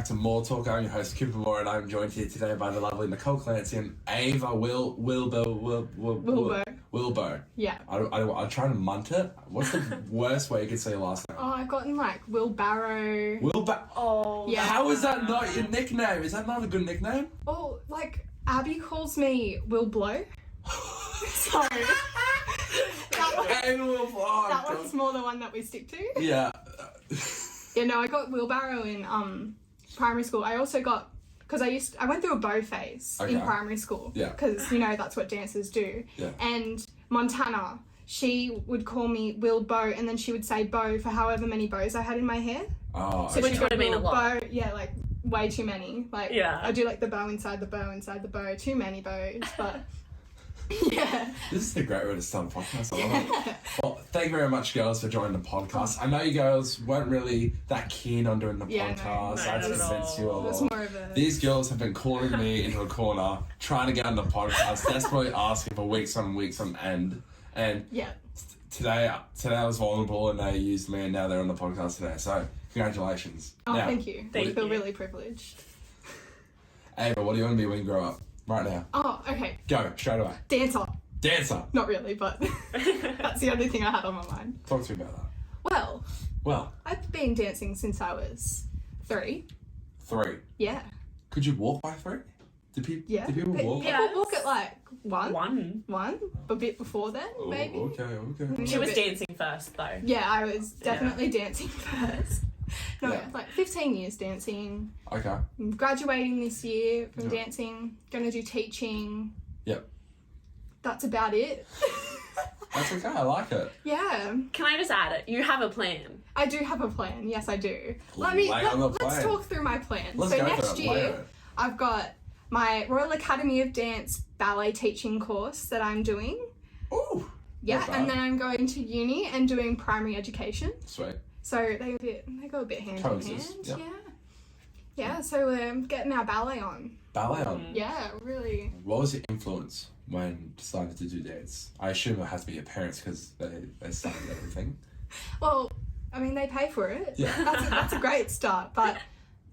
to More Talk. I'm your host, Cooper Moore, and I'm joined here today by the lovely Nicole Clancy and Ava Wilbow. Yeah. I'm trying to munt it. What's the worst way you could say your last name? Oh, I've gotten like Wheelbarrow. Oh, yeah. How is that not your nickname? Is that not a good nickname? Well, like Abby calls me Wilbow. So that one's more the one that we stick to. Yeah. Yeah, no, I got wheelbarrow in primary school. I also got, because I went through a bow phase in primary school. Yeah. Because, that's what dancers do. Yeah. And Montana, she would call me Wilbow, and then she would say bow for however many bows I had in my hair. Oh, so which would have been a lot. Bow, yeah, like way too many. Like, yeah. I do like the bow inside the bow inside the bow. Too many bows, but... Yeah. This is a great way to start a podcast. I love it. Well, thank you very much, girls, for joining the podcast. I know you girls weren't really that keen on doing the podcast. No, I had to convince you all. These girls have been calling me into a corner, trying to get on the podcast, desperately asking for weeks on end. And today I was vulnerable and they used me, and now they're on the podcast today. So congratulations. Oh, now, thank you. I feel really privileged. Ava, what do you want to be when you grow up? Right now. Oh, okay. Go, straight away. Dancer. Not really, but that's the only thing I had on my mind. Talk to me about that. Well, I've been dancing since I was 3. 3? Yeah. Could you walk by 3? Did people walk? People walk at like 1. 1? A bit before then, maybe. Okay. She was dancing first, though. Yeah, I was definitely dancing first. No, like 15 years dancing. Okay. I'm graduating this year from dancing. Gonna do teaching. Yep. That's about it. That's okay, I like it. Yeah. Can I just add it? You have a plan. I do have a plan. Yes, I do. Let's talk through my plan. So next year, I've got my Royal Academy of Dance ballet teaching course that I'm doing. Ooh. Yeah, and then I'm going to uni and doing primary education. Sweet. So they go a bit hand in hand. Yep. Yeah, so we're getting our ballet on. Yeah, really. What was your influence when you decided to do dance? I assume it has to be your parents because they started everything. Well, I mean, they pay for it. Yeah. That's a great start, but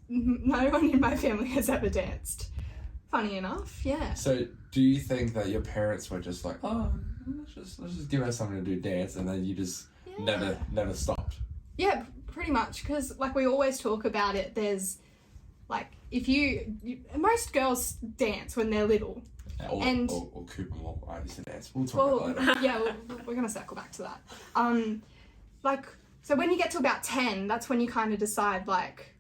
no one in my family has ever danced. Funny enough, yeah. So do you think that your parents were just like, oh, let's just give her something to do dance, and then you just never stopped? Yeah, pretty much, because like we always talk about it, there's like, if most girls dance when they're little. Or Cooper Moore, I used to dance. We'll talk about that later. Yeah, we're going to circle back to that. So when you get to about 10, that's when you kind of decide, like,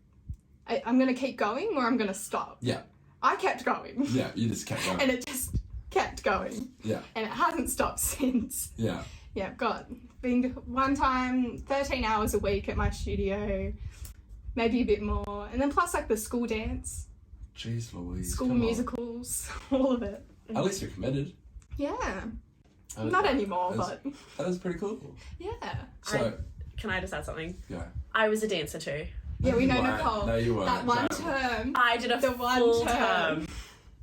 I'm going to keep going or I'm going to stop. Yeah. I kept going. Yeah, you just kept going. And it just kept going. Yeah. And it hasn't stopped since. Yeah. Yeah, been one time 13 hours a week at my studio, maybe a bit more, and then plus like the school dance. Jeez Louise. School musicals, all of it. At least you're committed. Yeah. Not anymore, but... That is pretty cool. Yeah. So... Can I just add something? Yeah. I was a dancer too. Yeah, we know Nicole. No, you weren't. That one term. I did a full term.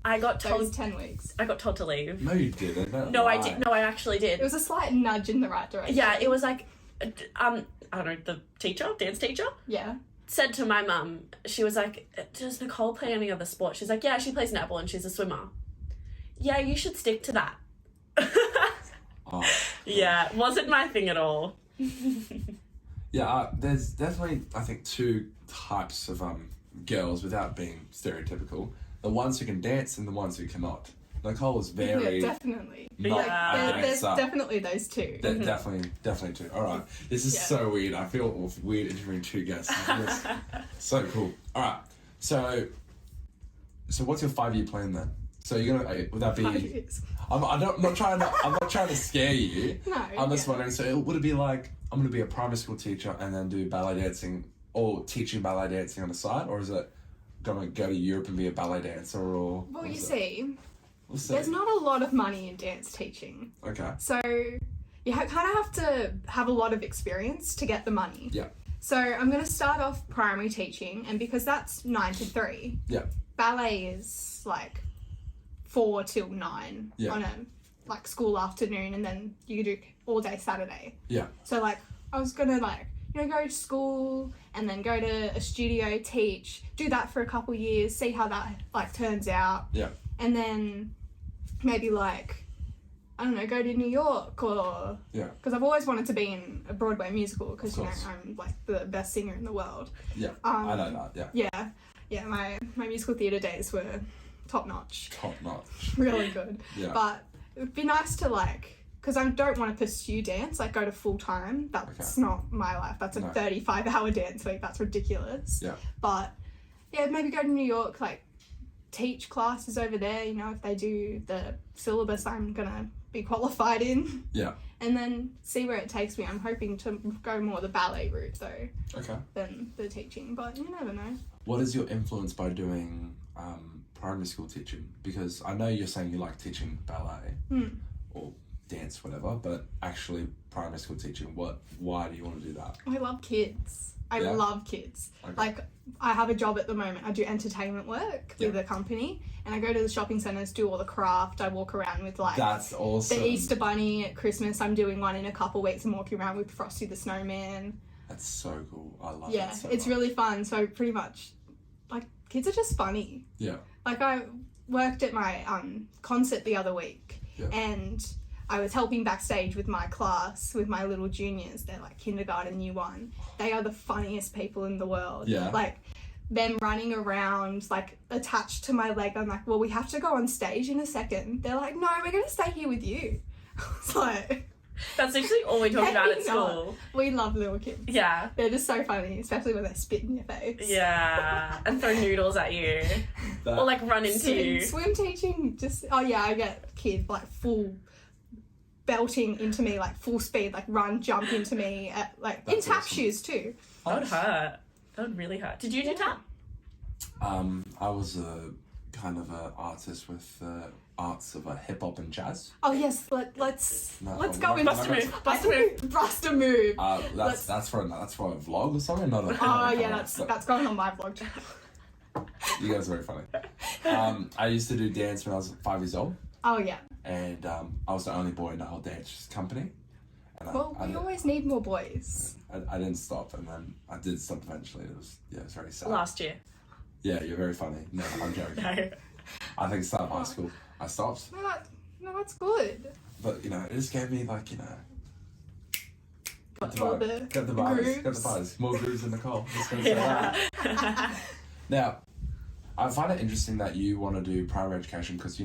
I got told... That was 10 weeks. I got told to leave. No, you didn't. No, I did. No, I actually did. It was a slight nudge in the right direction. Yeah, it was like... I don't know, the dance teacher? Yeah. Said to my mum, she was like, does Nicole play any other sport? She's like, yeah, she plays netball and she's a swimmer. Yeah, you should stick to that. Yeah, wasn't my thing at all. Yeah, there's definitely, I think, 2 types of girls, without being stereotypical. The ones who can dance and the ones who cannot. Nicole is very... Yeah, definitely. Not a There's dancer. definitely those 2. Definitely 2. All right. This is so weird. I feel weird interviewing 2 guests. So cool. All right. So what's your 5-year plan then? So you're gonna... Would that be... 5 years. I'm not trying to scare you. No. I'm just wondering. So would it be like, I'm gonna be a primary school teacher and then do ballet dancing, or teaching ballet dancing on the side, or is it gonna go to Europe and be a ballet dancer, or? Well, you see, we'll see, there's not a lot of money in dance teaching. Okay. So you kind of have to have a lot of experience to get the money. Yeah. So I'm gonna start off primary teaching, and because that's 9 to 3. Yeah. Ballet is like 4 till 9 on a like school afternoon, and then you do all day Saturday. Yeah. So like I was gonna go to school and then go to a studio, teach, do that for a couple years, see how that like turns out. Yeah. And then maybe like, I don't know, go to New York or... Yeah. Because I've always wanted to be in a Broadway musical because, you know, I'm like the best singer in the world. Yeah, I know that, yeah. Yeah, my musical theatre days were top notch. Top notch. Really good. Yeah. But it would be nice to like... Because I don't want to pursue dance, like go to full time. That's not my life. That's a 35-hour dance week. That's ridiculous. Yeah. But yeah, maybe go to New York, like teach classes over there. You know, if they do the syllabus I'm gonna be qualified in. Yeah. And then see where it takes me. I'm hoping to go more the ballet route though. Okay. Than the teaching, but you never know. What is your influence by doing primary school teaching? Because I know you're saying you like teaching ballet or dance, whatever, but actually primary school teaching, why do you want to do that? I love kids. I love kids. Okay. Like, I have a job at the moment. I do entertainment work with a company, and I go to the shopping centres, do all the craft. I walk around with, like... That's awesome. The Easter Bunny at Christmas. I'm doing one in a couple weeks. I'm walking around with Frosty the Snowman. That's so cool. I love that so it's much. really fun. So, pretty much, like, kids are just funny. Yeah. Like, I worked at my concert the other week, and... I was helping backstage with my class, with my little juniors. They're like kindergarten, year one. They are the funniest people in the world. Yeah. Like, them running around, like, attached to my leg. I'm like, well, we have to go on stage in a second. They're like, no, we're going to stay here with you. It's like... That's actually all we talk about at school. We love little kids. Yeah. They're just so funny, especially when they spit in your face. Yeah. And throw noodles at you. Or, like, run into you. Swim teaching, just... Oh, yeah, I get kids, like, full... belting into me, like full speed, like run, jump into me at like in tap shoes too. That would hurt. That would really hurt. Did you do tap? I was a kind of a artist with arts of hip hop and jazz. Oh yes, let's go in. Bust a move. Bust a move. That's for a vlog or something. Not a oh yeah, that's going on my vlog channel. You guys are very funny. I used to do dance when I was 5 years old. Oh yeah. And I was the only boy in the whole dance company. And we always need more boys. I didn't stop, and then I did stop eventually. It was very sad. Last year. Yeah, you're very funny. No, I'm joking. No. I think start of high school, I stopped. No, that's good. But it just gave me like Got the vibes. More grooves in Nicole. Just gonna say that. Now, I find it interesting that you want to do primary education because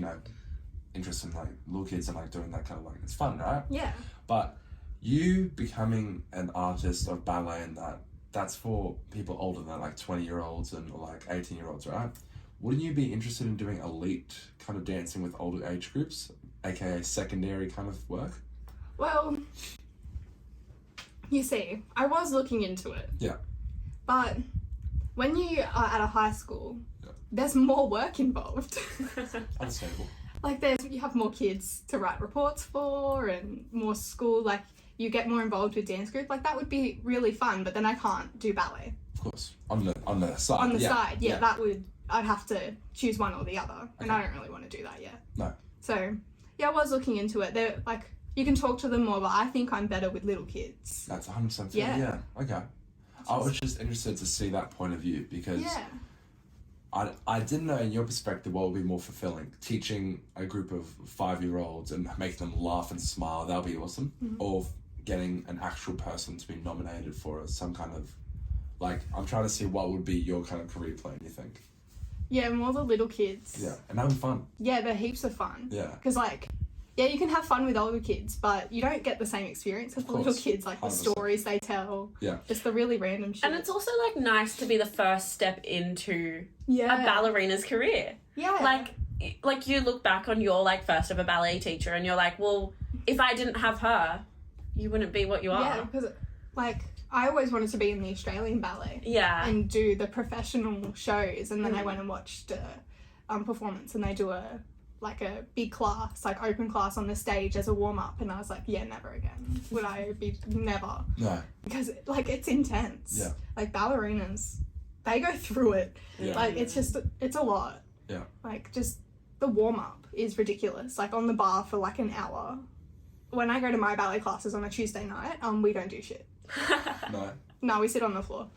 interest in like little kids and like doing that kind of like it's fun, right? Yeah. But you becoming an artist of ballet and that's for people older than like 20-year-olds and or like 18-year-olds, right? Wouldn't you be interested in doing elite kind of dancing with older age groups, aka secondary kind of work? Well, you see, I was looking into it. Yeah. But when you are at a high school, there's more work involved. Understandable. Like you have more kids to write reports for and more school, like you get more involved with dance group. Like that would be really fun, but then I can't do ballet. Of course. On the side. On the side, I'd have to choose one or the other. And I don't really want to do that yet. No. So yeah, I was looking into it. They're like you can talk to them more, but I think I'm better with little kids. That's 100% fair. Yeah. Okay. I was just interested to see that point of view because I didn't know in your perspective what would be more fulfilling. Teaching a group of 5-year-olds and making them laugh and smile, that would be awesome. Mm-hmm. Or getting an actual person to be nominated for some kind of, like, I'm trying to see what would be your kind of career plan, you think? Yeah, more the little kids. Yeah, and that would be fun. Yeah, they're heaps of fun. Yeah. Because, like, yeah, you can have fun with older kids, but you don't get the same experience as the little kids, like 100%. The stories they tell. Yeah. Just the really random shit. And it's also, like, nice to be the first step into a ballerina's career. Yeah. Like you look back on your, like, first ever ballet teacher and you're like, well, if I didn't have her, you wouldn't be what you are. Yeah, because, like, I always wanted to be in the Australian ballet. Yeah. And do the professional shows, and then I went and watched a performance, and they do a big class, like open class on the stage as a warm-up, and I was like, yeah, never again. Would I be? Never. No. Because, like, it's intense. Yeah. Like, ballerinas, they go through it. Yeah. Like, it's a lot. Yeah. Like, just the warm-up is ridiculous. Like, on the bar for, like, an hour. When I go to my ballet classes on a Tuesday night, we don't do shit. No. No, we sit on the floor.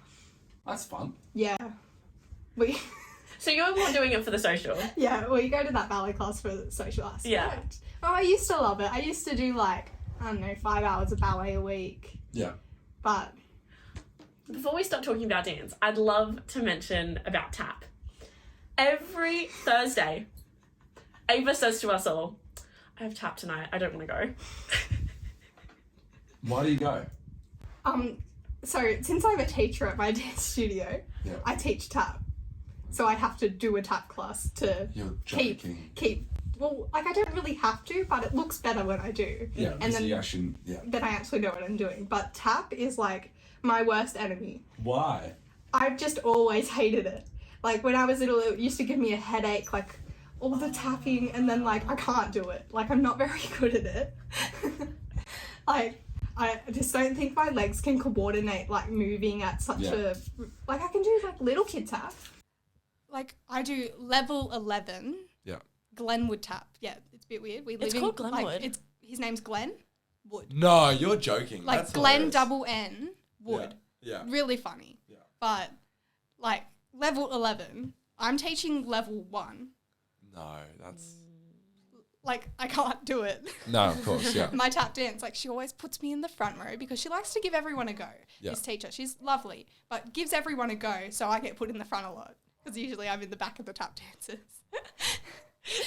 That's fun. Yeah. We... So you're more doing it for the social? Yeah, we go to that ballet class for the social aspect. Yeah. Oh, I used to love it. I used to do like, I don't know, 5 hours of ballet a week. Yeah. But... Before we start talking about dance, I'd love to mention about tap. Every Thursday, Ava says to us all, I have tap tonight, I don't want to go. Why do you go? So since I'm a teacher at my dance studio, I teach tap. So I have to do a tap class to keep well, like I don't really have to, but it looks better when I do. Yeah, and then then I actually know what I'm doing. But tap is like my worst enemy. Why? I've just always hated it. Like when I was little, it used to give me a headache, like all the tapping, and then like I can't do it. Like I'm not very good at it. Like I just don't think my legs can coordinate like moving at such a like I can do like little kid tap. Like I do level 11. Yeah. Glenwood tap. Yeah, it's a bit weird. It's called Glenwood. Like, his name's Glenn Wood. No, you're joking. Like That's Glenn hilarious. N Wood. Yeah. Really funny. Yeah. But like level 11, I'm teaching level 1. No, that's... Like I can't do it. No, of course, yeah. My tap dance, like she always puts me in the front row because she likes to give everyone a go. Yeah. This teacher, she's lovely, but gives everyone a go, so I get put in the front a lot because usually I'm in the back of the tap dancers.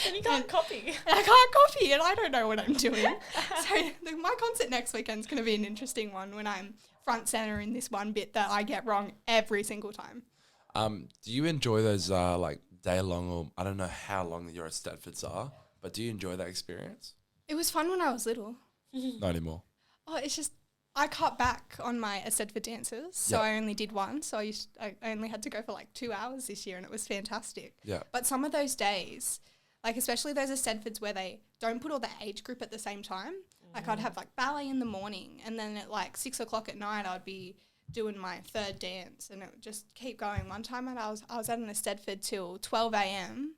And you can't copy. And I can't copy, and I don't know what I'm doing. So my concert next weekend's going to be an interesting one when I'm front center in this one bit that I get wrong every single time. Do you enjoy those like day long, or I don't know how long your Stedfords are, but do you enjoy that experience? It was fun when I was little. Not anymore. Oh, it's just I cut back on my Stedford dances, so I only did one. So I only had to go for like 2 hours this year, and it was fantastic. Yeah. But some of those days, like especially those Stedfords where they don't put all the age group at the same time. Like I'd have like ballet in the morning, and then at like 6 o'clock at night, I'd be doing my third dance, and it would just keep going. One time I was at an Stedford till 12 a.m.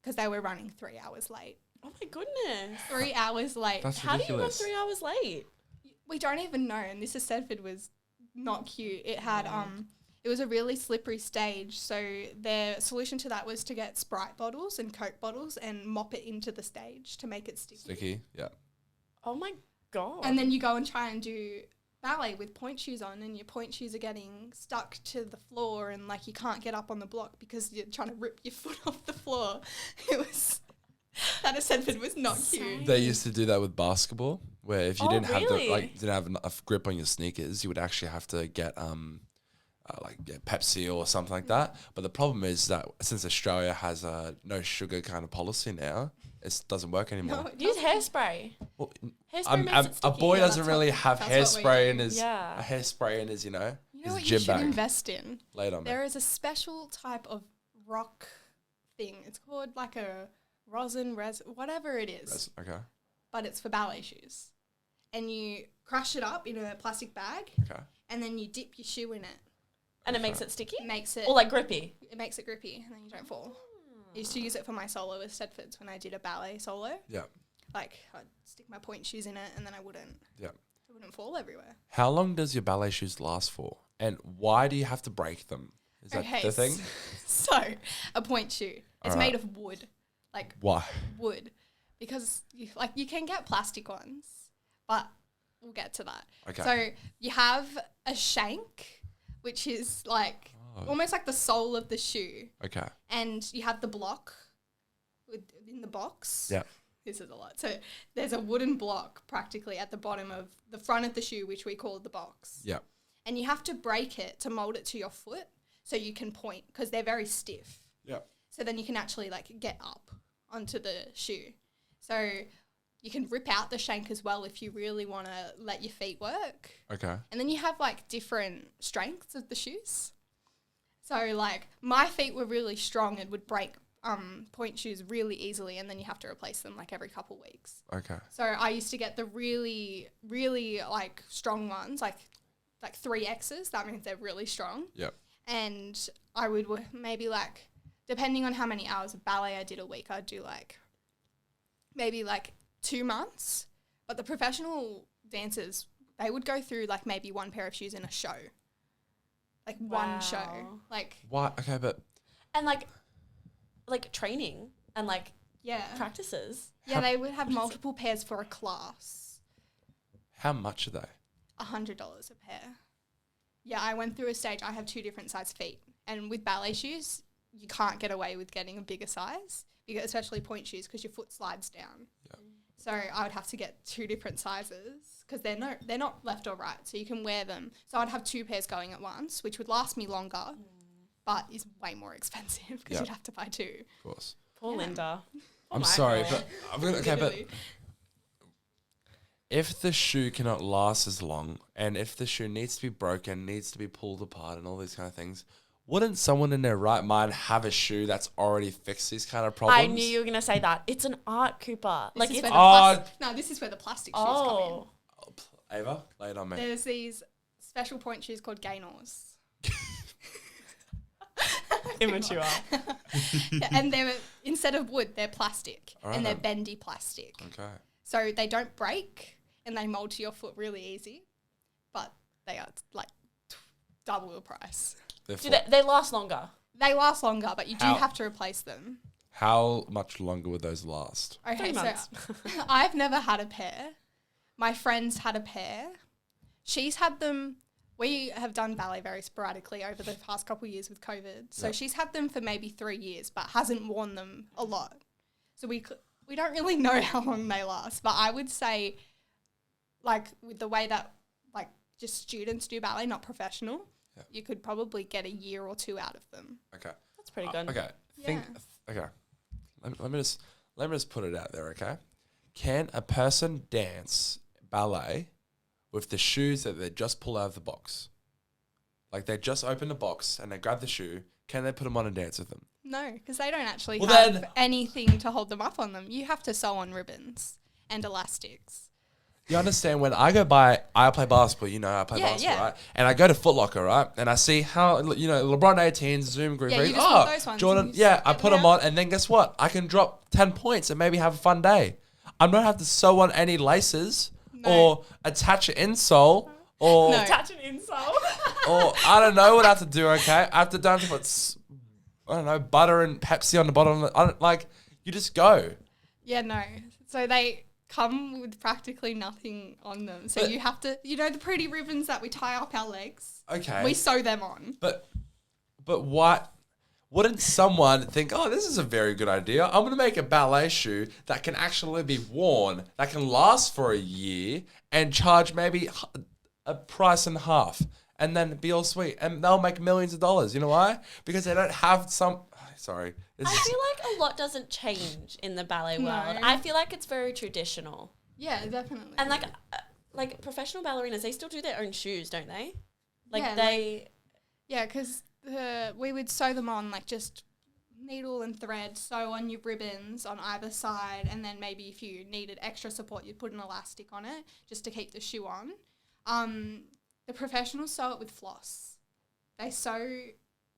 because they were running 3 hours late. Oh my goodness. 3 hours late. That's How ridiculous. do you run 3 hours late? We don't even know, and this Stedford was not cute. It had it was a really slippery stage, so their solution to that was to get Sprite bottles and Coke bottles and mop it into the stage to make it sticky. Sticky, yeah. Oh my God. And then you go and try and do ballet with point shoes on, and your point shoes are getting stuck to the floor, and like you can't get up on the block because you're trying to rip your foot off the floor. It was that Stedford was not cute. They used to do that with basketball, where if you didn't have really? didn't have enough grip on your sneakers, you would actually have to get Pepsi or something like that. But the problem is that since Australia has a no sugar kind of policy now, it doesn't work anymore. No, Use hairspray. Well, Hairspray makes it a sticky. boy Yeah, doesn't really have that's what we hairspray do. in his Yeah. a hairspray in his You know his what you gym should bag. invest in? Later, There is a special type of rock thing. It's called like a whatever it is. Okay. But it's for ballet shoes. And you crush it up in a plastic bag, Okay. and then you dip your shoe in it. And it makes it sticky? It makes it Or like grippy? it makes it grippy, and then you don't fall. I used to use it for my solo with Stedfords when I did a ballet solo. Yeah. Like I'd stick my point shoes in it, and then I wouldn't fall everywhere. How long does your ballet shoes last for? And why do you have to break them? Is that the thing? So a point shoe. It's made of wood. Like Why? wood. Because you can get plastic ones, but we'll get to that. Okay. So you have a shank, which is like almost like the sole of the shoe. Okay. And you have the block in the box. Yeah. This is a lot. So there's a wooden block practically at the bottom of the front of the shoe, which we call the box. Yeah. And you have to break it to mold it to your foot so you can point because they're very stiff. Yeah. So then you can actually like get up onto the shoe. So you can rip out the shank as well if you really want to let your feet work. Okay. And then you have like different strengths of the shoes. So like my feet were really strong and would break point shoes really easily, and then you have to replace them like every couple weeks. Okay. So I used to get the really, really like strong ones, like 3Xs. That means they're really strong. Yep. And I would maybe like, depending on how many hours of ballet I did a week, I'd do like maybe like 2 months. But the professional dancers, they would go through like maybe one pair of shoes in a show. Like one show. Like What? Okay, but And like training and like practices. Yeah, they would have multiple pairs for a class. how much are they? $100 a pair. Yeah, I went through a stage. I have 2 different size feet, and with ballet shoes, you can't get away with getting a bigger size, because especially point shoes, because your foot slides down. Yeah. So I would have to get 2 different sizes because they're not left or right, so you can wear them. So I'd have 2 pairs going at once, which would last me longer, but is way more expensive because you'd have to buy 2. Of course. Poor Linda. I'm sorry, but but if the shoe cannot last as long, and if the shoe needs to be broken, needs to be pulled apart, and all these kind of things, wouldn't someone in their right mind have a shoe that's already fixed these kind of problems? I knew you were gonna say that. It's an art, Cooper. This is where the plastic shoes come in. Ava, lay it on me. There's these special point shoes called Gaynors. Immature. And they're, instead of wood, they're plastic. Right. And they're bendy plastic. Okay. So they don't break and they mold to your foot really easy. But they are like double the price. They last longer? They last longer, but you do have to replace them. How much longer would those last? Okay, 3 months. So I've never had a pair. My friend's had a pair. She's had them. We have done ballet very sporadically over the past couple of years with COVID. So she's had them for maybe 3 years, but hasn't worn them a lot. So we don't really know how long they last. But I would say, like, with the way that, like, just students do ballet, not professional, you could probably get a year or 2 out of them. Okay. That's pretty good. Okay. Okay. Let me just put it out there, okay? Can a person dance ballet with the shoes that they just pull out of the box? Like, they just open the box and they grab the shoe. Can they put them on and dance with them? No, because they don't actually have anything to hold them up on them. You have to sew on ribbons and elastics. You understand, when I play basketball, I play basketball, right? And I go to Foot Locker, right? And I see how, LeBron 18s, Zoom Green, you just want those ones Jordan, I put them on, and then guess what? I can drop 10 points and maybe have a fun day. I don't have to sew on any laces or attach an insole or... Attach an insole? Or I don't know what I have to do, okay? I have to put, butter and Pepsi on the bottom. You just go. Yeah, no. So they come with practically nothing on them. So you have to, the pretty ribbons that we tie up our legs. Okay. We sew them on. But what? Wouldn't someone think, oh, this is a very good idea. I'm going to make a ballet shoe that can actually be worn, that can last for a year, and charge maybe a price and a half, and then be all sweet. And they'll make millions of dollars. You know why? Because they don't have some... Sorry. I feel like a lot doesn't change in the ballet world. I feel like it's very traditional. Yeah, definitely. And like professional ballerinas, they still do their own shoes, don't they? Yeah, because we would sew them on, like, just needle and thread, sew on your ribbons on either side, and then maybe if you needed extra support, you'd put an elastic on it just to keep the shoe on. The professionals sew it with floss. They sew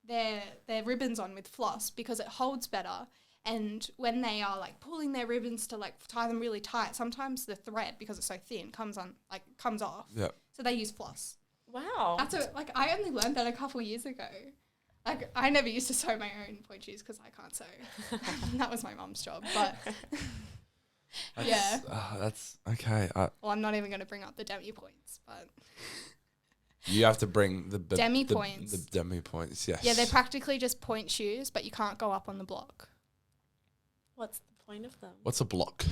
their ribbons on with floss because it holds better, and when they are, like, pulling their ribbons to, like, tie them really tight, sometimes the thread, because it's so thin, comes off. Yeah. So they use floss. Wow. I only learned that a couple years ago. Like, I never used to sew my own point shoes because I can't sew. That was my mum's job, but that's okay. Well, I'm not even going to bring up the demi points, but you have to bring the demi points. The demi points, yes. Yeah, they're practically just point shoes, but you can't go up on the block. What's the point of them? What's a block?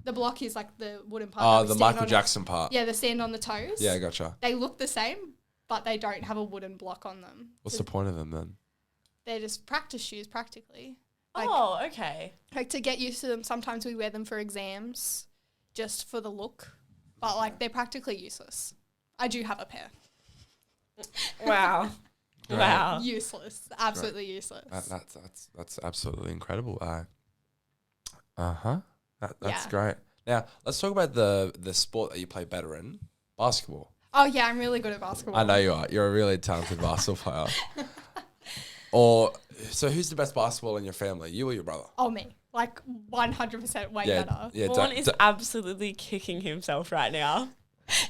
The block is like the wooden part. Oh, the Michael Jackson part. Yeah, the stand on the toes. Yeah, gotcha. They look the same, but they don't have a wooden block on them. What's the point of them then? They're just practice shoes, practically. Okay. Like, to get used to them, sometimes we wear them for exams just for the look, but, like, they're practically useless. I do have a pair. Wow. Wow. Useless. Absolutely useless. That's absolutely incredible. That's great. Now, let's talk about the sport that you play better in, basketball. Oh, yeah, I'm really good at basketball. I know you are. You're a really talented basketball player. So who's the best basketball in your family, you or your brother? Oh, me. Like, 100% way better. Yeah, Vaughn is absolutely kicking himself right now.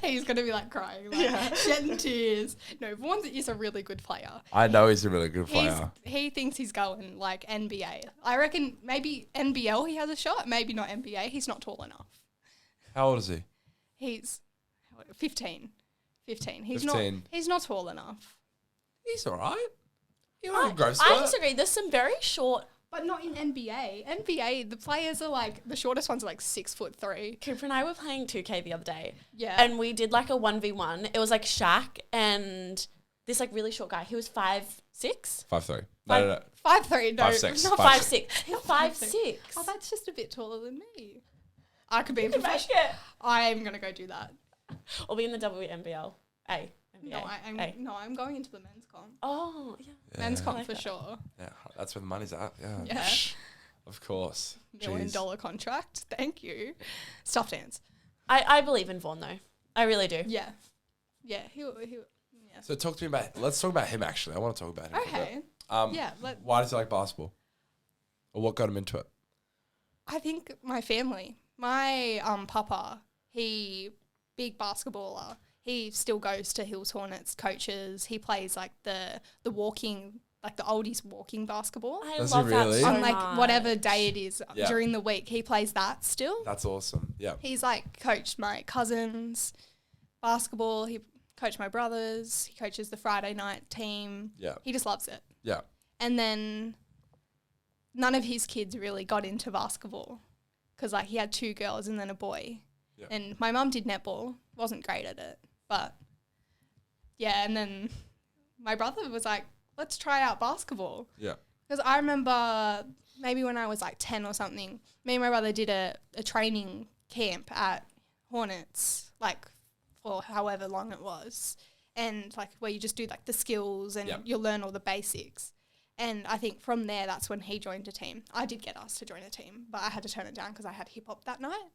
He's going to be like crying, like shedding tears. No, Vaughan is a really good player. I know he's a really good player. He thinks he's going like NBA. I reckon maybe NBL he has a shot, maybe not NBA. He's not tall enough. How old is he? He's 15. 15. He's 15. He's not tall enough. He's all right. I disagree. There's some very short... But not in NBA. NBA, the players are like, the shortest ones are like 6'3". Cooper and I were playing 2K the other day. Yeah. And we did like a 1v1. It was like Shaq and this like really short guy. He was 5'6". 5'3". No. 5'3", no. 5'6". Not 5'6". He's 5'6". Oh, that's just a bit taller than me. I could be a professional. I'm going to go do that. Or be in the WNBL. NBA. No, I'm going into the men's comp. Oh, yeah. Men's comp for sure. Yeah, that's where the money's at. Yeah. Of course. $1 million contract. Thank you. Stuffed hands. I believe in Vaughan though. I really do. Yeah. Yeah. He'll So let's talk about him actually. I want to talk about him. Okay. Why does he like basketball? Or what got him into it? I think my family. My papa, he big basketballer. He still goes to Hills Hornets, coaches. He plays like the walking, like the oldies walking basketball. I love that so on like much. Whatever day it is during the week. He plays that still. That's awesome. Yeah. He's like coached my cousins basketball. He coached my brothers. He coaches the Friday night team. Yeah. He just loves it. Yeah. And then none of his kids really got into basketball because like he had 2 girls and then a boy. Yeah. And my mum did netball. Wasn't great at it. But, yeah, and then my brother was like, let's try out basketball. Yeah. Because I remember maybe when I was like 10 or something, me and my brother did a training camp at Hornets, like for however long it was. And like where you just do like the skills and you'll learn all the basics. And I think from there, that's when he joined a team. I did get asked to join a team, but I had to turn it down because I had hip hop that night.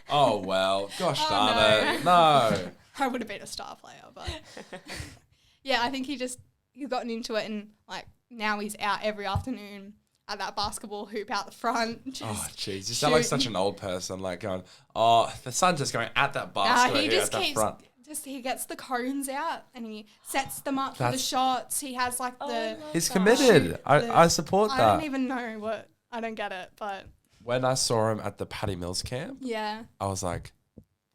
Oh, well. Gosh darn it. No. I would have been a star player, but yeah, I think he's gotten into it and like now he's out every afternoon at that basketball hoop out the front. Oh, jeez. You sound like such an old person, like going, oh, the sun's just going at that basketball here at the front. He gets the cones out and he sets them up for the shots. He has like He's committed. I support that. I don't even know I don't get it, but... When I saw him at the Paddy Mills camp, I was like,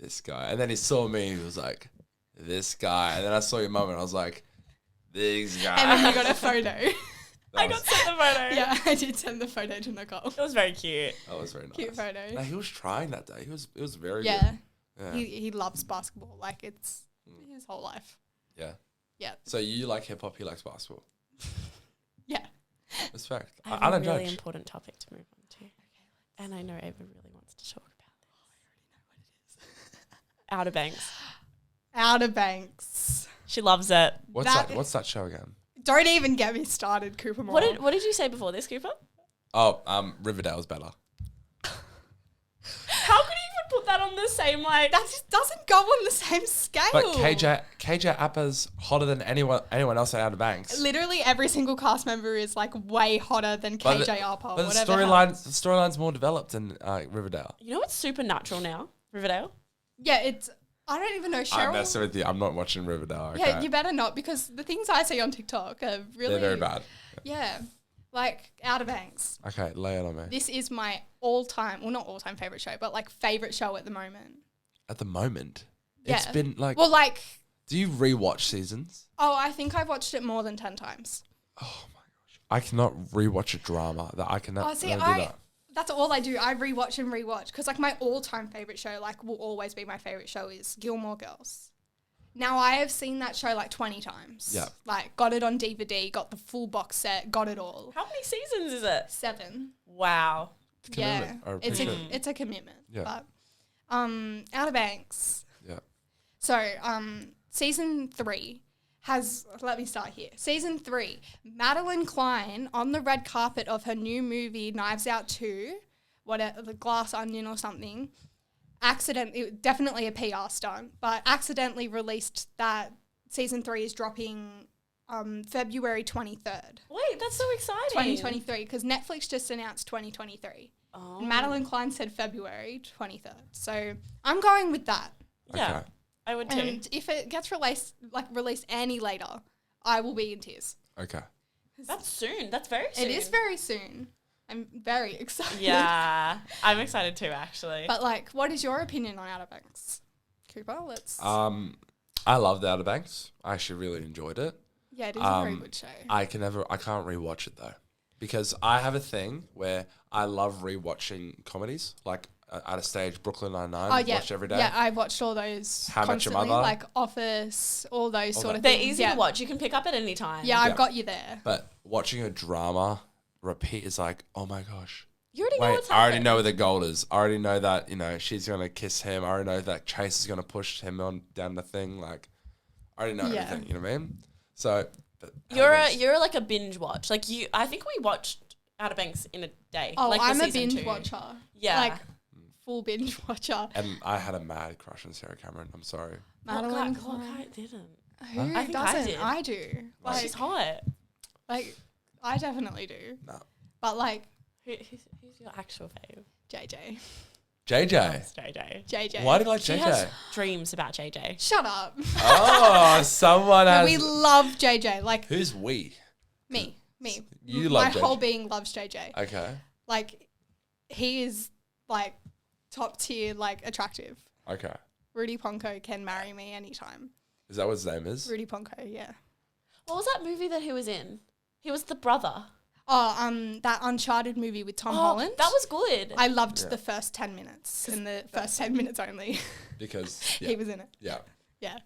this guy. And then he saw me and he was like, this guy. And then I saw your mum and I was like, this guy. And then you got a photo. I got sent the photo. Yeah, I did send the photo to Nicole. It was very cute. That was very nice. Cute photo. No, he was trying that day. It was very good. Yeah. He loves basketball. Like it's his whole life. Yeah. Yeah. So you like hip hop, he likes basketball. Yeah. Respect. I have I don't a really judge. important topic to move on to. And I know Ava really wants to talk about this. I already know what it is. Outer Banks. She loves it. What's that show again? Don't even get me started, Cooper Moore. What did you say before this, Cooper? Oh, Riverdale's better. How could you even put that on the same like? That just doesn't go on the same scale. But KJ Appa's hotter than anyone else at Outer Banks. Literally every single cast member is like way hotter than KJ Appa. But the storyline's more developed in Riverdale. You know it's supernatural now, Riverdale? Yeah, I don't even know Cheryl. I'm messing with you. I'm not watching Riverdale. Okay? Yeah, you better not because the things I see on TikTok are really... They're very bad. Yeah. Like Outer Banks. Okay, lay it on me. This is my all-time, well not all-time favourite show, but like favourite show at the moment. At the moment? Yeah. It's been like... Well, like... Do you rewatch seasons? Oh, I think I've watched it more than 10 times. Oh my gosh. I cannot rewatch a drama. I cannot do that. That's all I do. I rewatch and rewatch because like my all-time favourite show, like will always be my favourite show is Gilmore Girls. Now I have seen that show like 20 times. Yeah. Like got it on DVD, got the full box set, got it all. How many seasons is it? 7. Wow. Yeah. It's a commitment. Yeah. But Outer Banks. Yeah. So season 3 has, let me start here. Season 3, Madeline Klein on the red carpet of her new movie Knives Out 2, the Glass Onion or something, definitely a PR stunt, but accidentally released that season 3 is dropping February 23rd. Wait, that's so exciting. 2023, because Netflix just announced 2023. Oh. And Madeline Klein said February 23rd. So I'm going with that. Yeah, Okay. I would too. And if it gets released any later, I will be in tears. Okay. That's soon. That's very soon. It is very soon. I'm very excited. Yeah, I'm excited too, actually. But like, what is your opinion on Outer Banks, Cooper? Let's. I loved Outer Banks. I actually really enjoyed it. Yeah, it is a very good show. I can't rewatch it though, because I have a thing where I love rewatching comedies. Like at a stage, Brooklyn Nine-Nine, watch every day. Yeah, I watched all those. How Much Your constantly, Mother, like Office, all those sort of They're things. easy to watch. You can pick up at any time. Yeah, I've got you there. But watching a drama repeat is like, oh my gosh. You already know Wait, what's I happening. already know where the gold is. I already know that, she's going to kiss him. I already know that Chase is going to push him on down the thing. Like, I already know everything, you know what I mean? So, You're like a binge watch. Like I think we watched Outer Banks in a day. Oh, like I'm a season binge 2. watcher. Yeah. Like, full binge watcher. And I had a mad crush on Sarah Cameron. I'm sorry. Madeline What Klein. guy didn't? Who I think I doesn't? did. I do. Like, she's hot. Like, I definitely do. No. But like, Who's your actual fave? JJ. JJ. It's JJ. JJ. Why do you like She JJ? has dreams about JJ. Shut up. Oh, someone No, has. we love JJ. Like, Who's we? me. You love My JJ. whole being loves JJ. Okay. Like, he is like top tier, like attractive. Okay. Rudy Ponco can marry me anytime. Is that what his name is? Rudy Ponco, yeah. What was that movie that he was in? He was the brother. Oh, that Uncharted movie with Tom Holland. That was good. I loved the first 10 minutes. In the first 10 minutes only. Because He was in it. Yeah. Yeah.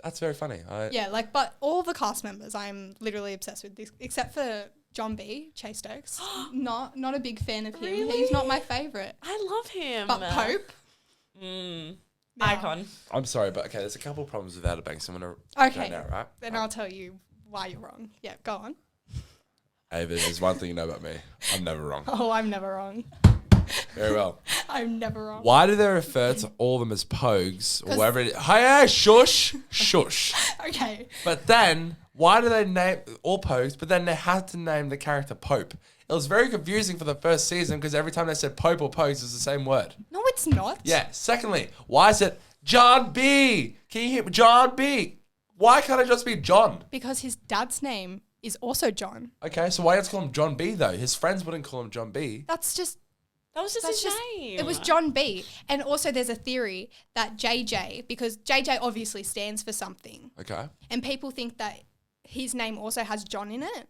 That's very funny. Yeah, like, but all the cast members I'm literally obsessed with, this, except for John B, Chase Stokes. not a big fan of him. Really? He's not my favourite. I love him. But Pope. Icon. I'm sorry, but okay, there's a couple of problems with Outer Banks. I'm going to Okay. go now, right? Then I'll tell you why you're wrong. Yeah, go on. Ava, there's one thing you know about me. I'm never wrong. Oh, I'm never wrong. Very well. I'm never wrong. Why do they refer to all of them as Pogues or whatever it is? Hey, shush, shush. Okay. But then, why do they name all Pogues, but then they had to name the character Pope? It was very confusing for the first season because every time they said Pope or Pogues, it was the same word. No, it's not. Yeah. Secondly, why is it John B? Can you hear me? John B. Why can't it just be John? Because his dad's name is also John. Okay, so why don't you call him John B though? His friends wouldn't call him John B. That was just his name. It was John B. And also there's a theory that JJ, because JJ obviously stands for something. Okay. And people think that his name also has John in it,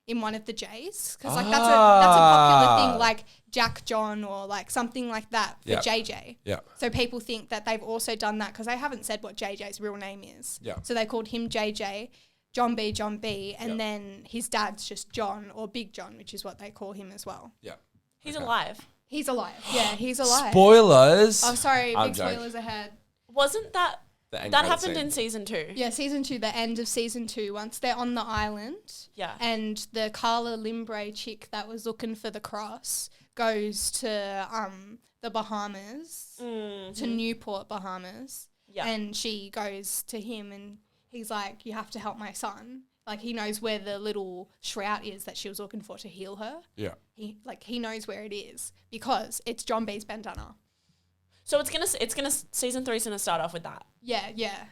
in one of the J's. Because like that's a popular thing, like Jack John or like something like that for JJ. Yeah. So people think that they've also done that because they haven't said what JJ's real name is. Yeah. So they called him JJ, John B, and then his dad's just John or Big John, which is what they call him as well. Yeah. He's alive. He's alive. Yeah, he's alive. Spoilers. Oh, sorry, I'm big joking. spoilers ahead. Wasn't that... The end That credit happened scene. in season 2. Yeah, season 2, the end of season 2, once they're on the island. Yeah. And the Carla Limbre chick that was looking for the cross goes to the Bahamas, to Newport, Bahamas. Yeah. And she goes to him and he's like, you have to help my son. Like, he knows where the little shroud is that she was looking for to heal her. Yeah. He knows where it is because it's John B's bandana. So season 3 is gonna start off with that. Yeah.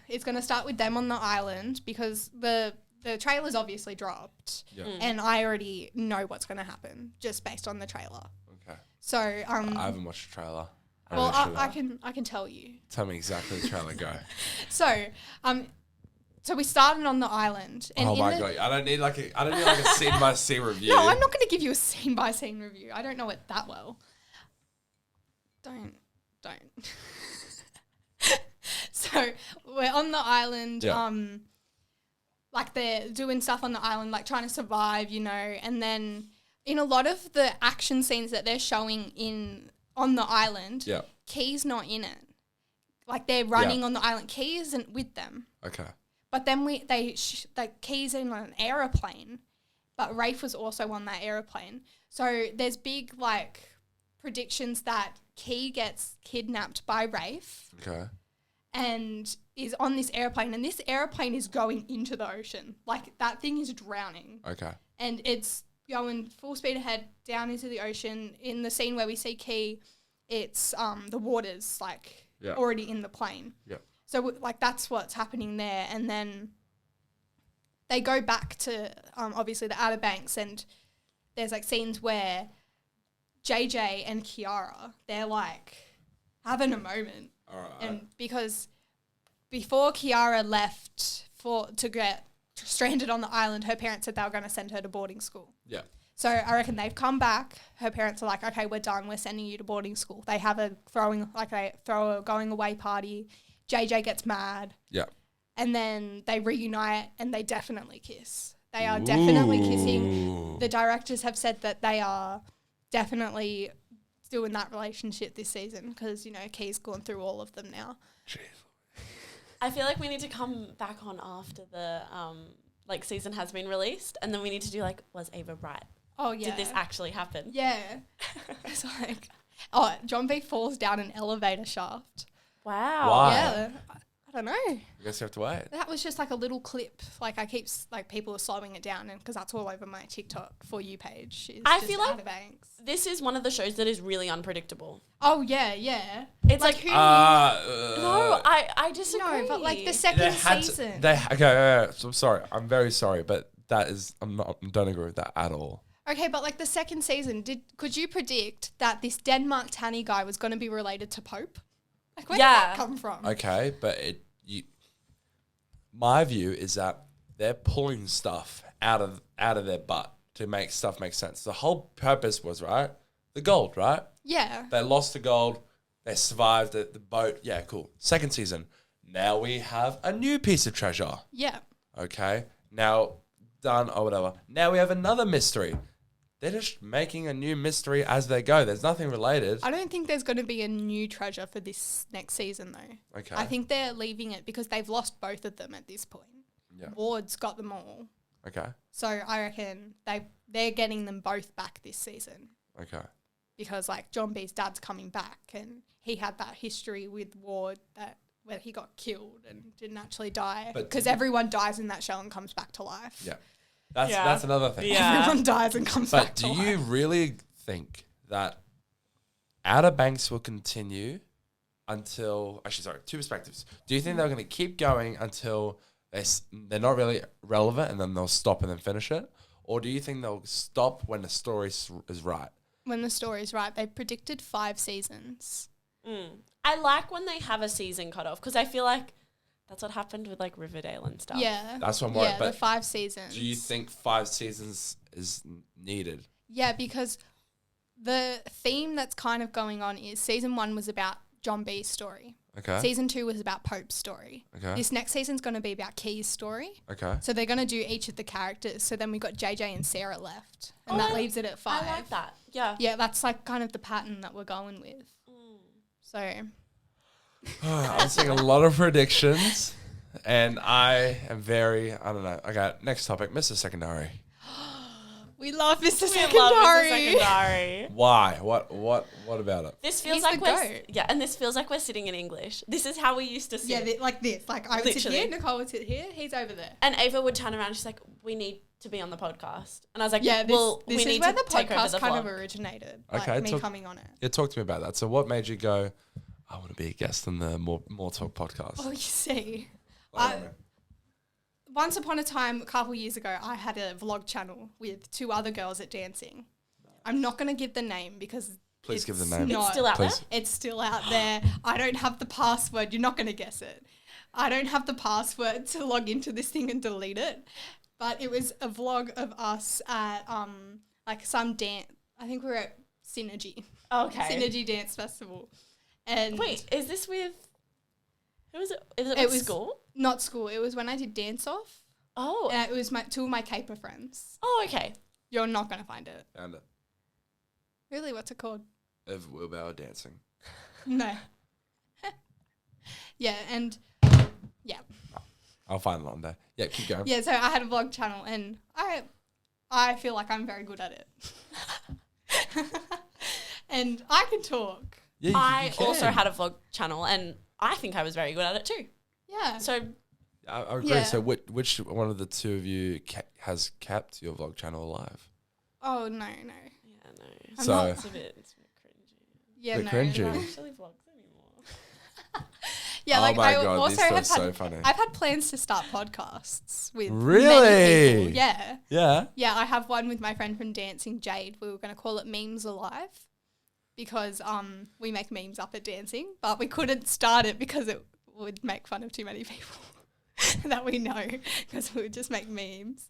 It's going to start with them on the island because the trailer's obviously dropped. Yeah. And I already know what's going to happen just based on the trailer. Okay. So, I haven't watched the trailer. well, really should. I can tell you. Tell me exactly the trailer. Go. So we started on the island. And Oh my god! I don't need like a scene by scene review. No, I'm not going to give you a scene by scene review. I don't know it that well. Don't. So we're on the island. Yeah. Like they're doing stuff on the island, like trying to survive, and then in a lot of the action scenes that they're showing on the island, Yeah. Key's not in it. Like they're running on the island. Key isn't with them. Okay. But then Key's in an aeroplane, but Rafe was also on that aeroplane. So there's big predictions that Key gets kidnapped by Rafe. Okay. And is on this airplane, and this airplane is going into the ocean. Like, that thing is drowning. Okay. And it's going full speed ahead down into the ocean. In the scene where we see Key, it's the water's already in the plane. Yeah. So like that's what's happening there, and then they go back to obviously the Outer Banks, and there's like scenes where JJ and Kiara, they're like having a moment. All right. And because before Kiara left to get stranded on the island, her parents said they were going to send her to boarding school. Yeah. So I reckon they've come back. Her parents are like, okay, we're done. We're sending you to boarding school. They have a going away party. JJ gets mad. Yeah. And then they reunite and they definitely kiss. They are definitely kissing. The directors have said that they are definitely still in that relationship this season because, you know, Key's gone through all of them now. Jeez. I feel like we need to come back on after the season has been released, and then we need to do like, was Ava right? Oh, yeah. Did this actually happen? Yeah. It's like, John B falls down an elevator shaft. Wow. Why? Yeah. I don't know. I guess you have to wait. That was just like a little clip. Like people are slowing it down, and because that's all over my TikTok For You page. I feel like Outer Banks. this is one of the shows that is really unpredictable. Oh yeah, yeah. It's like who? no, I disagree. No, but like the second season. I'm sorry. I'm very sorry, but I don't agree with that at all. Okay, but like the second season, could you predict that this Denmark Tanny guy was going to be related to Pope? Like where did that come from? Okay, but my view is that they're pulling stuff out of their butt to make stuff make sense. The whole purpose was, right, the gold, right? Yeah. They lost the gold. They survived the boat. Yeah, cool. Second season. Now we have a new piece of treasure. Yeah. Okay. Now done or whatever. Now we have another mystery. They're just making a new mystery as they go. There's nothing related. I don't think there's going to be a new treasure for this next season, though. Okay. I think they're leaving it because they've lost both of them at this point. Yeah. Ward's got them all. Okay. So I reckon they're getting them both back this season. Okay. Because like John B's dad's coming back, and he had that history with Ward where he got killed and didn't actually die. Because everyone dies in that show and comes back to life. Yeah. That's another thing. Yeah. Everyone dies and comes back to life. But do you really think that Outer Banks will continue until... Actually, sorry, two perspectives. Do you think they're going to keep going until they're not really relevant and then they'll stop and then finish it? Or do you think they'll stop when the story is right? When the story's right. They predicted 5 seasons. I like when they have a season cut off because I feel like that's what happened with like Riverdale and stuff. Yeah. That's what I'm worried. Yeah, but the 5 seasons. do you think 5 seasons is needed? Yeah, because the theme that's kind of going on is season 1 was about John B's story. Okay. Season 2 was about Pope's story. Okay. This next season's going to be about Key's story. Okay. So they're going to do each of the characters. So then we got JJ and Sarah left. And that leaves it at 5. I like that. Yeah. Yeah, that's like kind of the pattern that we're going with. So I'm seeing a lot of predictions, and I am very, I don't know. Okay, next topic, Mr. Secondary. we love Mr. We Secondary. love Mr. Secondary. Why? What about it? This feels He's like the goat. and this feels like we're sitting in English. This is how we used to sit. Yeah, like this. Like I would sit Literally. here, Nicole would sit here, he's over there. And Ava would turn around and she's like, we need to be on the podcast. And I was like, Yeah, this we is need where to the take over podcast the kind of vlog. originated. Okay, Like me coming on it. Yeah, talk to me about that. So what made you go, I want to be a guest on the More Talk podcast? Oh, you see. I don't know. Once upon a time, a couple years ago, I had a vlog channel with 2 other girls at dancing. I'm not going to give the name because Please give the it's name. not- It's still out there? Please. It's still out there. I don't have the password. You're not going to guess it. I don't have the password to log into this thing and delete it. But it was a vlog of us at like some dance. I think we were at Synergy. Okay. Synergy Dance Festival. And Wait, is this with... Who is it? Is it It with was- school? not school. It was when I did dance off. Oh. And it was 2 of my caper friends. Oh, okay. You're not going to find it. Found it. Really? What's it called? Ava Wilbow dancing. No. Yeah, and yeah. I'll find it one day. Yeah, keep going. Yeah, so I had a vlog channel and I feel like I'm very good at it. And I can talk. Yeah, I can. also had a vlog channel and I think I was very good at it too. Yeah. So I agree. Yeah. So which one of the two of you has kept your vlog channel alive? Oh, no. yeah, no. So- It's a bit cringy. Yeah, Bit no. cringy. I Dude. don't actually vlogs anymore. Yeah, oh my God, these are so funny. I've had plans to start podcasts with Really? many people. Yeah. Yeah. Yeah, I have one with my friend from dancing, Jade. We were going to call it Memes Alive because we make memes up at dancing, but we couldn't start it because it would make fun of too many people that we know because we would just make memes.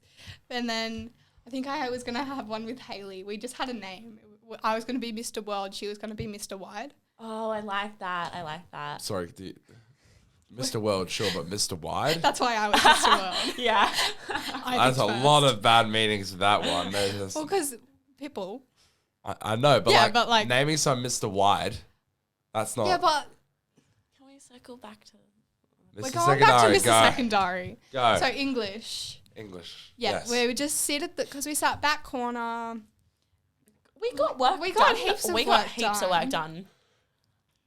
And then I think I was going to have one with Hayley. We just had a name. I was going to be Mr. World. She was going to be Mr. Wide. Oh, I like that. Sorry, Mr. World, sure, but Mr. Wide? That's why I was Mr. World. Yeah. That's a lot of bad meanings with that one. Well, because people. I know, but, yeah, but naming some Mr. Wide, that's not. Yeah, but. Can we circle back to... We're going back to Mr. Secondary. Go. So English. Yeah, yes. we would just sit at because we sat back corner. We got work We done. got heaps of work done.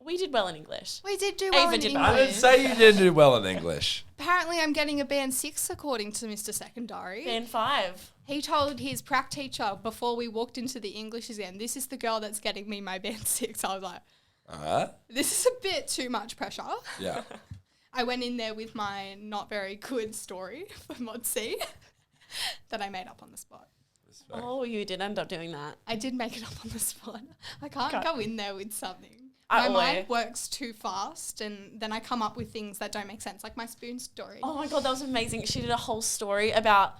We did well in English. We did do well Ava in did English. well. I didn't say you didn't do well in English. Apparently, I'm getting a band 6 according to Mr. Secondary. Band 5. He told his prac teacher before we walked into the English exam, this is the girl that's getting me my band 6. I was like, this is a bit too much pressure. Yeah. I went in there with my not very good story for Mod C that I made up on the spot. Oh, you did end up doing that. I did make it up on the spot. I can't go in there with something. My mind works too fast and then I come up with things that don't make sense, like my spoon story. Oh my God, that was amazing. She did a whole story about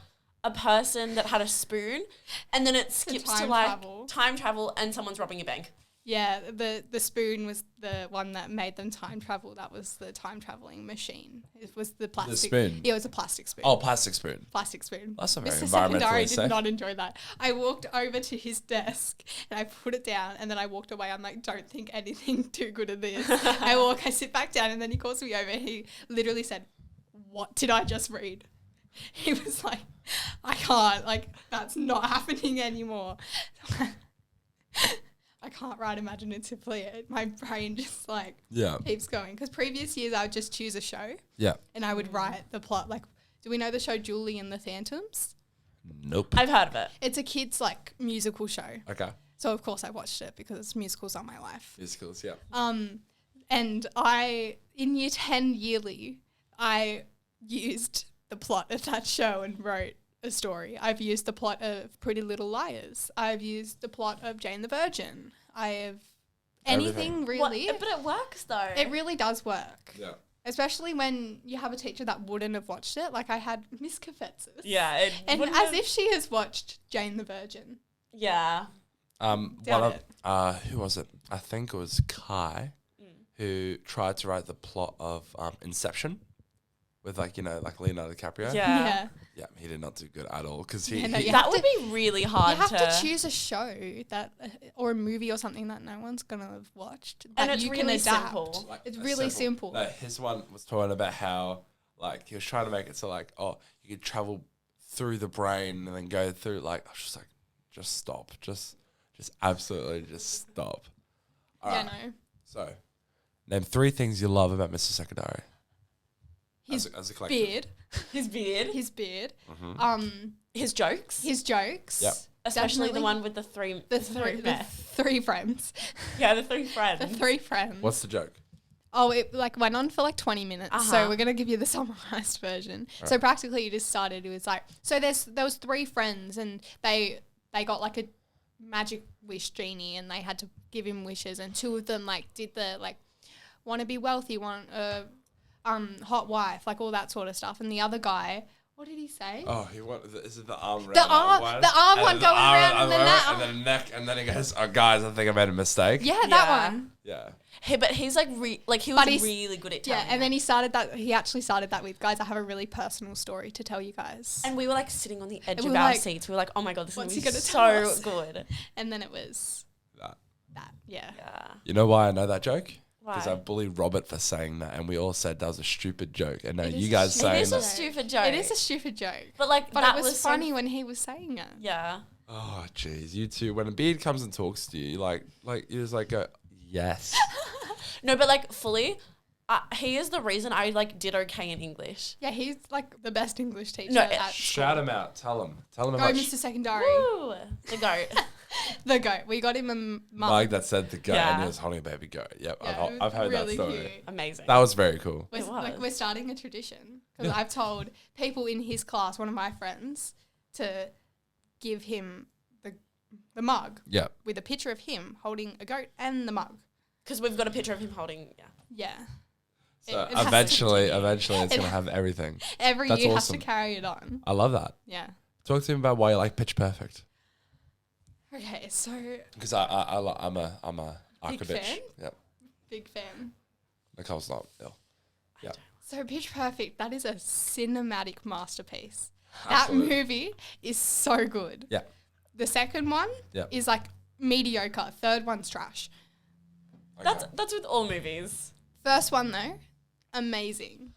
a person that had a spoon and then it skips to time travel and someone's robbing a bank. Yeah, the spoon was the one that made them time travel. That was the time traveling machine. It was the plastic. The spoon? Yeah, it was a plastic spoon. Oh, plastic spoon. Plastic spoon. That's a very Mr. environmentally Secondary safe. did not enjoy that. I walked over to his desk and I put it down and then I walked away. I'm like, don't think anything too good of this. I sit back down and then he calls me over. He literally said, what did I just read? He was like, I can't. Like, that's not happening anymore. I can't write imaginatively. My brain just keeps going. Because previous years I would just choose a show. Yeah. And I would write the plot. Like, do we know the show Julie and the Phantoms? Nope. I've heard of it. It's a kids musical show. Okay. So of course I watched it because musicals are my life. Musicals, yeah. And I in year 10 yearly, I used the plot of that show and wrote a story. I've used the plot of Pretty Little Liars. I've used the plot of Jane the Virgin. I have anything really. But it works though. It really does work. Yeah. Especially when you have a teacher that wouldn't have watched it. Like I had Miss Cafetzis. Yeah. And as if she has watched Jane the Virgin. Yeah. Who was it? I think it was Kai who tried to write the plot of Inception with Leonardo DiCaprio. Yeah. Yeah, he did not do good at all because that would be really hard. You have to choose a show that or a movie or something that no one's gonna have watched. And it's you really can adapt. simple. It's really simple. No, his one was talking about how he was trying to make it so you could travel through the brain and then go through I was just just stop. Just absolutely just stop. All right. No. So, name 3 things you love about Mr. Secondary. As a collective. Beard. His beard. His beard. Mm-hmm. His jokes. Yep. Especially the one with the three friends. Yeah, the 3 friends. The 3 friends. What's the joke? Oh, it went on for 20 minutes. So we're gonna give you the summarized version. Right. So practically, it just started. It was there was 3 friends, and they got a magic wish genie, and they had to give him wishes, and 2 of them did the want to be wealthy, want a hot wife, all that sort of stuff, and the other guy. What did he say? Oh, is it the arm round? The arm one going around and then that and then neck, and then he goes, "Oh, guys, I think I made a mistake." Yeah, that one. Yeah. But he's he was really good at telling. Yeah, and then he actually started that with, guys, I have a really personal story to tell you guys. And we were sitting on the edge of our seats. We were oh my God, this is going to be so good. And then it was that. Yeah. You know why I know that joke? Because Why? I bullied Robert for saying that, and we all said that was a stupid joke. And now you guys saying it is a stupid joke. It is a stupid joke. But that it was funny when he was saying it. Yeah. Oh, jeez, you two. When a beard comes and talks to you, you just go, yes. No, but fully, he is the reason I did okay in English. Yeah, he's the best English teacher. No, shout him out. Tell him. Go, Mr. Secondary. Woo! The goat. The goat. We got him a mug. Mike that said the goat Yeah. and he was holding a baby goat. Yep, Yeah, I've heard really that story. cute. Amazing. That was very cool. We're starting a tradition because Yeah. I've told people in his class, one of my friends, to give him the mug Yep. with a picture of him holding a goat and the mug. Because we've got a picture of him holding, Yeah. So It has to eventually continue. it's going to have everything. Every That's year awesome. has to carry it on. I love that. Yeah. Talk to him about why you like Pitch Perfect. Okay, so Because I'm a Big Arca bitch. fan? Yep. big fan. Nicole's not ill. Yeah. So Pitch Perfect, that is a cinematic masterpiece. Absolutely. That movie is so good. Yeah. The second one Yeah. is like mediocre. Third one's trash. Okay. That's with all movies. First one though, amazing.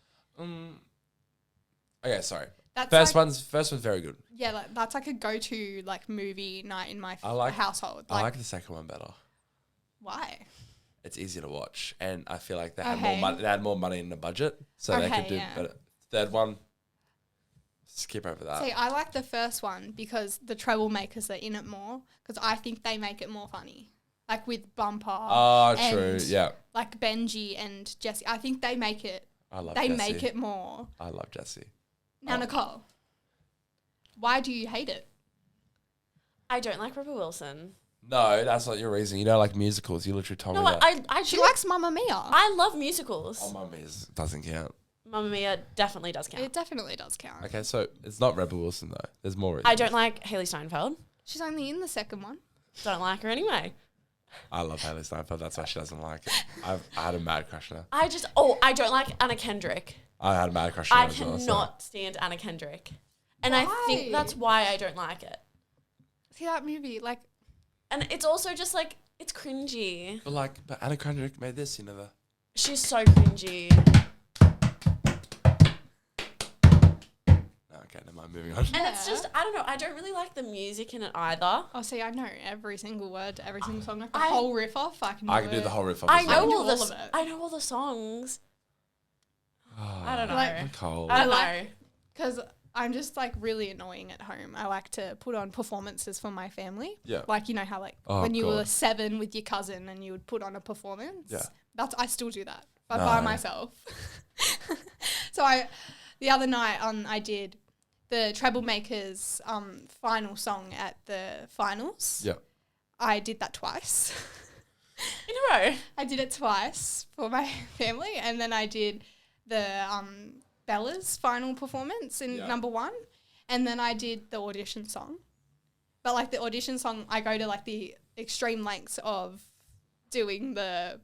Okay, sorry. That's First like, one's very good. Yeah, like, that's like a go-to like movie night in my I like- household. I like the second one better. Why? It's easier to watch, and I feel like they had Okay. more money. They had more money in the budget, so they Okay, could do yeah. better. Third one, skip over that. See, I like the first one because the troublemakers are in it more because I think they make it more funny. Like with Bumper. Oh, true. and, Yeah, Like Benji and Jesse. I think they make it. I love. They Jesse. make it more. I love Jesse. Now, Oh. Nicole, why do you hate it? I don't like Rebel Wilson. No, that's not your reason. You don't like musicals. You literally told No, me that. I She do. likes Mamma Mia. I love musicals. Oh, Mummies doesn't count. Mamma Mia definitely does count. It definitely does count. Okay, so it's not Rebel Wilson though. There's more reasons. I don't like Haley Steinfeld. She's only in the second one. Don't like her anyway. I love Haley Steinfeld. That's why she doesn't like it. I had a mad crush on her. I don't like Anna Kendrick. I had a mad crush on her I as well. so- cannot stand Anna Kendrick. And I Why? think that's why I don't like it. See that movie? Like, And it's also just like, it's cringy. But Anna Kendrick made this. You know the. She's so cringy. Okay, never mind. Moving on. And it's just, I don't know, I don't really like the music in it either. oh, see, I know every single word to every single song. Like the I- whole riff off, I can do I can do it. the whole riff. I of know do all the all of it. I know all the songs. Oh, I don't know. Like- Nicole. I don't know. like- Because I'm just like really annoying at home. I like to put on performances for my family. Yeah. Like, you know how like Oh, when you were God. 7 with your cousin and you would put on a performance. Yeah. I still do that, but No. by myself. So the other night I did the Troublemakers final song at the finals. Yeah. I did that twice. In a row. I did it twice for my family, and then I did the Bella's final performance in Yeah. number 1, and then I did the audition song. But like the audition song, I go to like the extreme lengths of doing the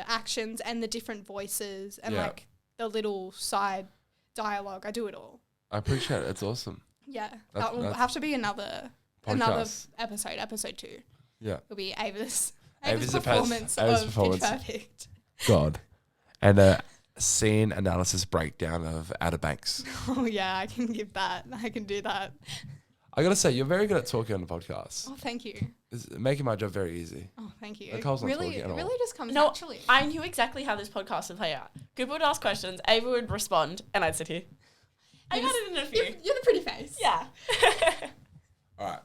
actions and the different voices and Yeah. like the little side dialogue. I do it all. I appreciate it. It's awesome. Yeah, That's- that will that's- have to be another Podcast. episode 2. Yeah. It'll be Ava's Ava's performance Ava's of performance. Pitch Perfect. God. And a scene analysis breakdown of Outer Banks. Oh yeah, I can give that. I can do that. I gotta say, you're very good at talking on the podcast. Oh, thank you. It's making my job very easy. Oh, thank you. Nicole's not really, talking at it all. really just comes No, naturally. I knew exactly how this podcast would play out. Good would ask questions, Ava would respond, and I'd sit here. I had it in a few. You're the pretty face. Yeah. All right.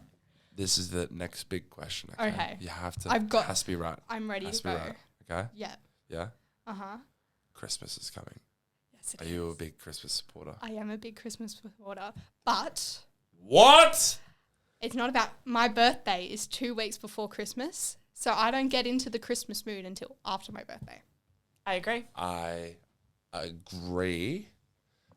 This is the next big question. Okay. Okay. You have to. I've got- Has to be right. I'm ready Has to to be go. right. Okay. Yeah. Yeah. Uh-huh. Christmas is coming. Yes, it Are you a is. big Christmas supporter? I am a big Christmas supporter, but What? it's not about my birthday is 2 weeks before Christmas, so I don't get into the Christmas mood until after my birthday. I agree. I agree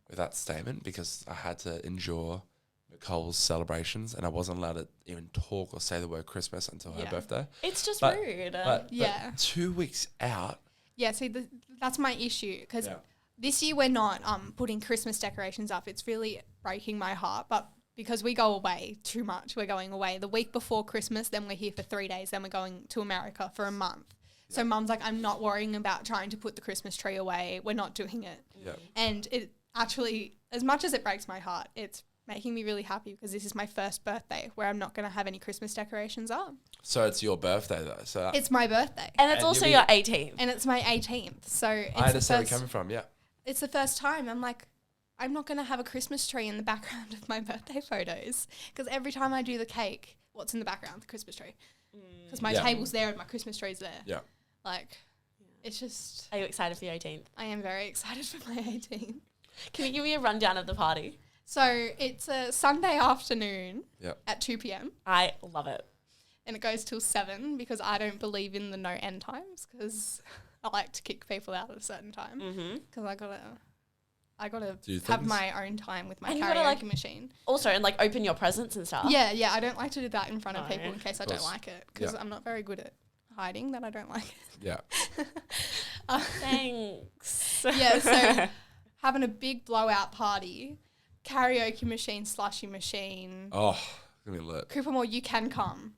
with that statement because I had to endure Nicole's celebrations and I wasn't allowed to even talk or say the word Christmas until her Yeah. birthday. It's just But- rude. But Yeah. 2 weeks out. Yeah, see, that's my issue because Yeah. this year we're not putting Christmas decorations up. It's really breaking my heart, but because we go away too much, we're going away the week before Christmas, then we're here for 3 days, then we're going to America for a month. So Mum's like, I'm not worrying about trying to put the Christmas tree away. We're not doing it. Yeah. And it actually, as much as it breaks my heart, it's making me really happy because this is my first birthday where I'm not going to have any Christmas decorations up. So it's your birthday though. So It's my birthday. and it's and also you'll your be- 18th. And it's my 18th. So it's I understand where the you're coming from. Yeah. it's the first time I'm like, I'm not going to have a Christmas tree in the background of my birthday photos because every time I do the cake, what's in the background, the Christmas tree. Because my table's there and my Christmas tree's there. Yeah. Like, it's just... Are you excited for your 18th? I am very excited for my 18th. Can you give me a rundown of the party? So it's a Sunday afternoon at 2 p.m. I love it. And it goes till 7 because I don't believe in the no end times because I like to kick people out at a certain time because I gotta have my own time with my karaoke machine. Also, and like open your presents and stuff. Yeah, I don't like to do that in front of people in case I don't like it because I'm not very good at hiding that I don't like it. Yeah. Thanks. Yeah, so having a big blowout party, karaoke machine, slushy machine. Oh, it's gonna be lit. Cooper Moore, you can come.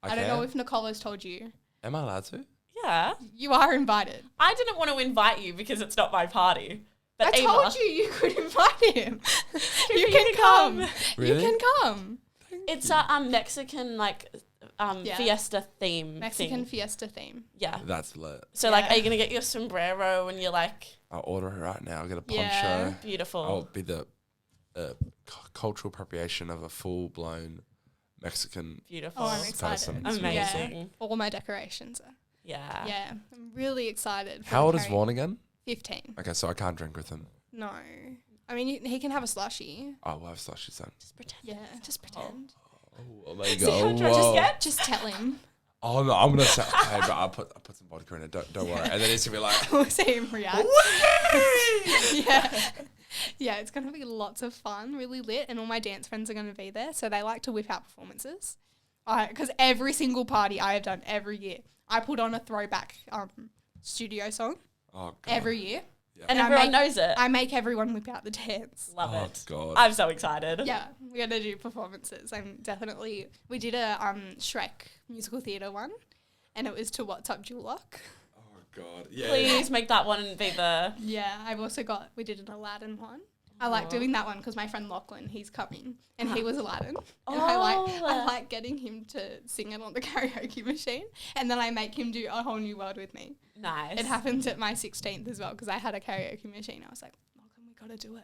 I don't know if Nicola's told you. Am I allowed to? Yeah. You are invited. I didn't want to invite you because it's not my party. But I told you could invite him. You can come. Really? You can come. It's a Mexican fiesta theme. Mexican fiesta theme. Yeah. That's lit. So like, are you gonna get your sombrero and you're like? I'll order it right now. I'll get a poncho. Yeah. Beautiful. I'll be the cultural appropriation of a full-blown Mexican. Beautiful. Oh, I'm excited. Amazing. Yeah. All my decorations are. Yeah. Yeah. I'm really excited. How old is Vaughn again? 15. Okay, so I can't drink with him. No. I mean, he can have a slushie. Oh, we'll have slushies then. Just pretend. Yeah, just pretend. Oh, there you See go. how drunk you get? Just tell him. Oh no, I'm gonna say, hey, but I'll put some vodka in it. Don't worry. And then he's gonna be like, We'll see him react. Yeah, it's going to be lots of fun, really lit, and all my dance friends are going to be there, so they like to whip out performances. Because every single party I have done every year, I put on a throwback studio song every year. Yeah. And everyone knows it. I make everyone whip out the dance. Love it. God. I'm so excited. Yeah, we're going to do performances. We did a Shrek musical theatre one, and it was to What's Up, Jewel Lock. God. Yeah. Please make that one be the... Yeah, we did an Aladdin one. I like doing that one because my friend Lachlan, he's coming, and he was Aladdin. And I like getting him to sing it on the karaoke machine, and then I make him do A Whole New World with me. Nice. It happened at my 16th as well because I had a karaoke machine. I was like, Lachlan, we got to do it.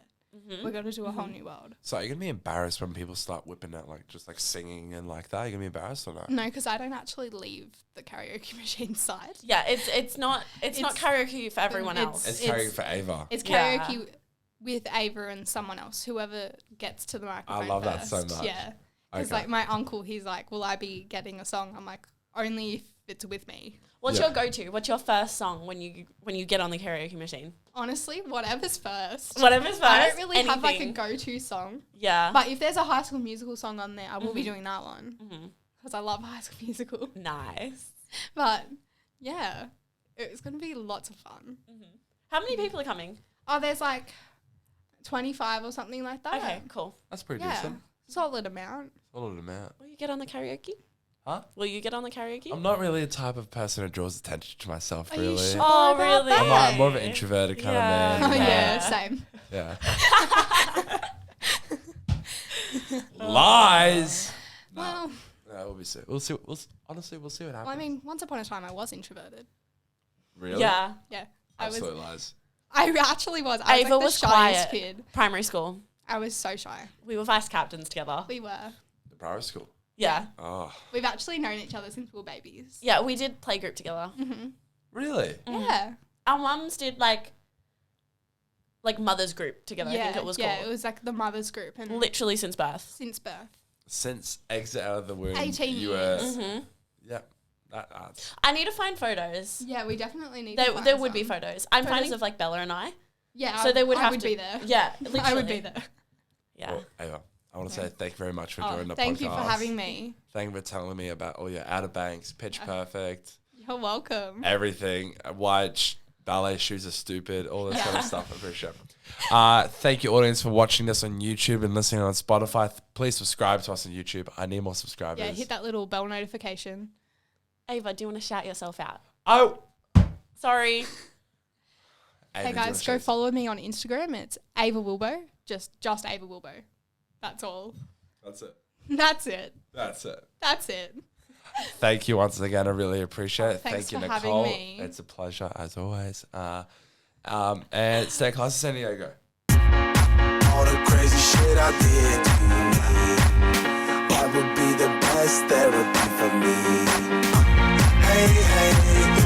We got to do A Whole New World. So are you gonna be embarrassed when people start whipping out just singing and like that? Are you gonna be embarrassed or not? No, because I don't actually leave the karaoke machine side. Yeah, it's not karaoke for everyone else. It's karaoke for Ava. It's karaoke with Ava and someone else, whoever gets to the microphone I love first. that so much. Yeah. Because like my uncle, he's like, will I be getting a song? I'm like, only if it's with me. What's your go-to? What's your first song when you get on the karaoke machine? Honestly, whatever's first. Whatever's first. I don't really have anything. like a go-to song. Yeah. But if there's a High School Musical song on there, I will be doing that one. Because I love High School Musical. Nice. But yeah, it's going to be lots of fun. How many people are coming? Oh, there's like 25 or something like that. Okay, cool. That's pretty decent. Solid amount. Solid amount. Will you get on the karaoke? Huh? Will you get on the karaoke? I'm not really the type of person who draws attention to myself, Are really. you sure Oh, about really? that? I'm more of an introverted kind of man. Oh, you know? yeah, same. Yeah. Lies. Well, No, we'll see. Honestly, we'll see what happens. I mean, once upon a time I was introverted. Really? Yeah. Yeah. Absolute lies. I actually was. I Ava was like the shyest kid. Primary school. I was so shy. We were vice captains together. We were. The primary school. Yeah. Oh. We've actually known each other since we were babies. Yeah, we did playgroup together. Really? Yeah. Our mums did like mother's group together, I think it was called. Yeah, it was like the mother's group. And literally since birth. since birth. Since exit out of the womb, 18 you years. were. Yeah. That's I need to find photos. Yeah, we definitely need There, to find there would be some. photos. I'm finding of like Bella and I. Yeah, So they would I have would to be there. Yeah, literally. I would be there. Yeah. Well, Ava, I want to say thank you very much for joining the podcast. Thank you for having me. Thank you for telling me about all your Outer Banks, Pitch Perfect, You're welcome. everything. Why ballet shoes are stupid, all this kind of stuff. I'm pretty sure. Thank you, audience, for watching this on YouTube and listening on Spotify. Please subscribe to us on YouTube. I need more subscribers. Yeah, hit that little bell notification. Ava, do you want to shout yourself out? Oh! Sorry. Ava, Hey guys, go follow me on Instagram. It's Ava Wilbow. Just Ava Wilbow. That's all. That's it. That's it. That's it. That's it. Thank you once again. I really appreciate it. Thanks Thank you, for having Nicole. me. It's a pleasure as always. And stay close to San Diego. All the crazy shit I did tonight. that would be the best therapy for me. Hey, hey,